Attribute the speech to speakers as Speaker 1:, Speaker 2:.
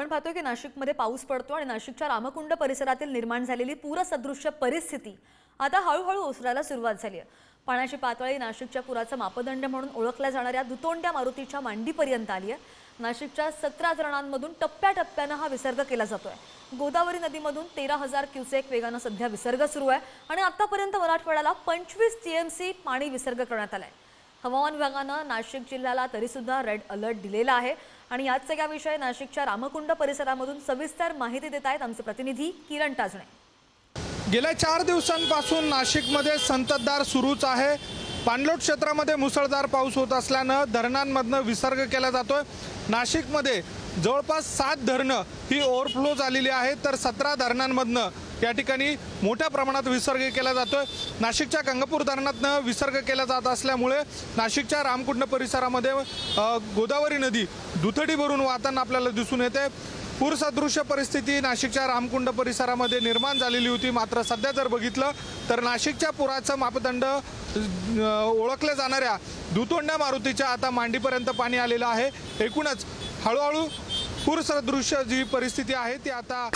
Speaker 1: आपण पाहतोय की नाशिकमध्ये पाऊस पडतो आणि नाशिकच्या रामकुंड परिसरातील निर्माण झालेली पूरसदृश्य परिस्थिती आता हळूहळू ओसरायला सुरुवात झाली आहे। पाण्याची पातळी नाशिकच्या पुराचा मापदंड म्हणून ओळखल्या जाणाऱ्या दुतोंड्या मारुतीच्या मांडीपर्यंत आली आहे। नाशिकच्या 17 धरणांमधून टप्प्याटप्प्याने हा विसर्ग केला जातोय। गोदावरी नदीमधून 13,000 क्युसेक वेगाने सध्या विसर्ग सुरू आहे आणि आतापर्यंत मराठवाड्याला 25 टीएमसी पाणी विसर्ग करण्यात आले। हवामान विभागाने नाशिक जिल्ह्याला तरीसुद्धा रेड अलर्ट दिलेला आहे आणि याच सगळ्याविषयी नाशिकच्या रामकुंड परिसरामधून सविस्तर माहिती देत आहेत आमचे प्रतिनिधी किरण टाजणे।
Speaker 2: गेल्या 4 दिवसांपासून नाशिकमध्ये संततधार सुरूच आहे। पाणलोट क्षेत्रामध्ये मुसळधार पाऊस होत असल्याने धरणांमधून विसर्ग केला जातोय। नाशिकमध्ये जवळपास 7 धरणं ही ओव्हरफ्लो झालेली आहेत, तर 17 धरणांमधून या ठिकाणी मोठ्या प्रमाणात विसर्ग केला जातोय। नाशिकच्या गंगापूर धरणातून विसर्ग केला जात असल्यामुळे नाशिकच्या रामकुंड परिसरामध्ये गोदावरी नदी दुथडी भरून वाहताना आपल्याला दिसून येते। पूरसदृश्य परिस्थिती नाशिकच्या रामकुंड परिसरामध्ये निर्माण झालेली होती, मात्र सध्या जर बघितलं तर नाशिकच्या पुराचं मापदंड ओळखल्या जाणाऱ्या दुतोंड्या मारुतीच्या आता मांडीपर्यंत पाणी आलेलं आहे। एकूणच हळूहळू पूरसदृश्य जी परिस्थिती आहे ती आता